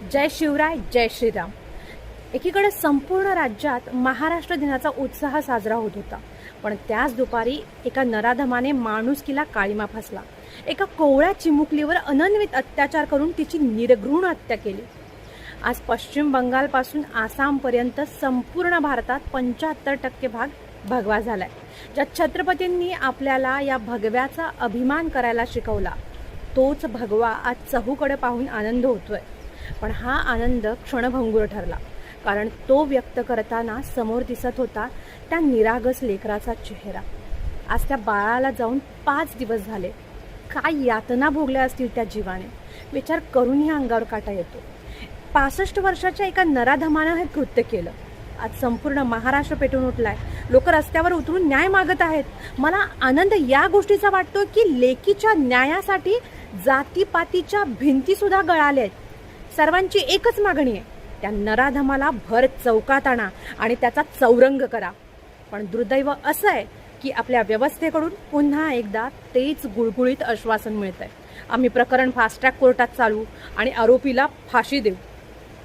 जय शिवराय, जय श्रीराम। एकीकडे संपूर्ण राज्यात महाराष्ट्र दिनाचा उत्साह साजरा होत होता, पण त्याच दुपारी एका नराधमाने माणुसकीला काळीमा फासला। एका कोवळ्या चिमुकलीवर अनन्वित अत्याचार करून तिची निर्घृण हत्या केली। आज पश्चिम बंगालपासून आसामपर्यंत संपूर्ण भारतात 75% भाग भगवा झालाय। ज्या छत्रपतींनी आपल्याला या भगव्याचा अभिमान करायला शिकवला, तोच भगवा आज चहूकडे पाहून आनंद होतोय। पण हा आनंद क्षणभंगूर ठरला, कारण तो व्यक्त करताना समोर दिसत होता त्या निरागस लेकराचा चेहरा। आज त्या बाळाला जाऊन 5 दिवस झाले। काय यातना भोगल्या असतील त्या जीवाने, विचार करूनही अंगावर काटा येतो। 65 वर्षाच्या एका नराधमानं हे कृत्य केलं। आज संपूर्ण महाराष्ट्र पेटून उठलाय, लोक रस्त्यावर उतरून न्याय मागत आहेत। मला आनंद या गोष्टीचा वाटतो की लेकीच्या न्यायासाठी जातीपातीच्या भिंती सुद्धा गळाल्या आहेत। सर्वांची एकच मागणी आहे, त्या नराधमाला भर चौकात आणा आणि त्याचा चौरंग करा। पण दुर्दैव असं आहे की आपल्या व्यवस्थेकडून पुन्हा एकदा तेच गुळगुळीत आश्वासन मिळतंय, आम्ही प्रकरण फास्ट ट्रॅक कोर्टात चालवू आणि आरोपीला फाशी देऊ।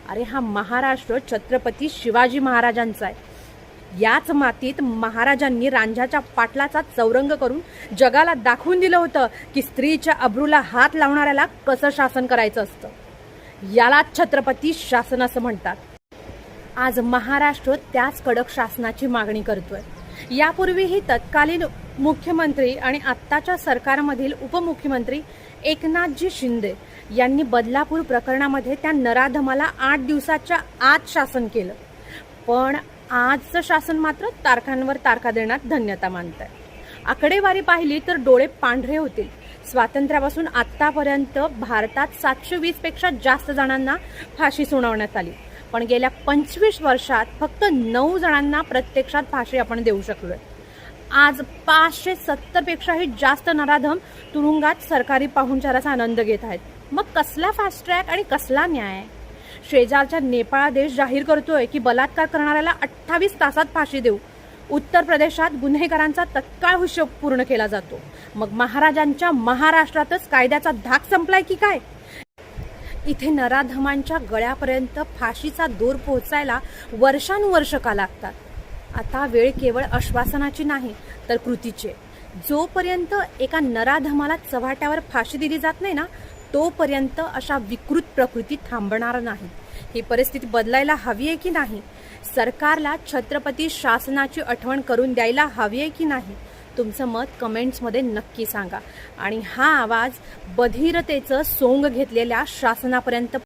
अरे हा महाराष्ट्र छत्रपती शिवाजी महाराजांचा आहे। याच मातीत महाराजांनी रांझ्याच्या पाटलाचा चौरंग करून जगाला दाखवून दिलं होतं की स्त्रीच्या अब्रूला हात लावणाऱ्याला कसं शासन करायचं असतं। याला छत्रपती शासन असं म्हणतात। आज महाराष्ट्र त्याच कडक शासनाची मागणी करतोय। यापूर्वीही तत्कालीन मुख्यमंत्री आणि आत्ताच्या सरकारमधील उपमुख्यमंत्री एकनाथजी शिंदे यांनी बदलापूर प्रकरणामध्ये त्या नराधमाला 8 दिवसाच्या आत शासन केलं। पण आजचं शासन मात्र तारखांवर तारखा देण्यात धन्यता मानतंय। आकडेवारी पाहिली तर डोळे पांढरे होतील। स्वातंत्र्यापासून आतापर्यंत भारतात 720 पेक्षा जास्त जणांना फाशी सुनावण्यात आली, पण गेल्या 25 वर्षात फक्त 9 जणांना प्रत्यक्षात फाशी आपण देऊ शकलोय। आज 570 पेक्षाही जास्त नराधम तुरुंगात सरकारी पाहुणचाराचा आनंद घेत आहेत। मग कसला फास्ट ट्रॅक आणि कसला न्याय? शेजारच्या नेपाळ देश जाहीर करतोय की बलात्कार करणाऱ्याला 28 तासात फाशी देऊ। उत्तर प्रदेशात गुन्हेगारांचा तत्काळ हिशोब पूर्ण केला जातो। मग महाराजांच्या महाराष्ट्रातच कायद्याचा धाक संपलाय की काय? इथे नराधमांच्या गळ्यापर्यंत फाशीचा दोर पोहोचायला वर्षानुवर्ष का लागतात? आता वेळ केवळ आश्वासनाची नाही तर कृतीची। जोपर्यंत एका नराधमाला चव्हाट्यावर फाशी दिली जात नाही ना, तोपर्यंत अशा विकृत प्रकृती थांबणार नाही। ही परिस्थिती बदलायला हवी आहे की नाही? सरकारला छत्रपती शासनाची आठवण करून द्यायला हवी आहे की नाही? तुमचं मत कमेंट्समध्ये नक्की सांगा आणि हा आवाज बधिरतेचं सोंग घेतलेल्या शासनापर्यंत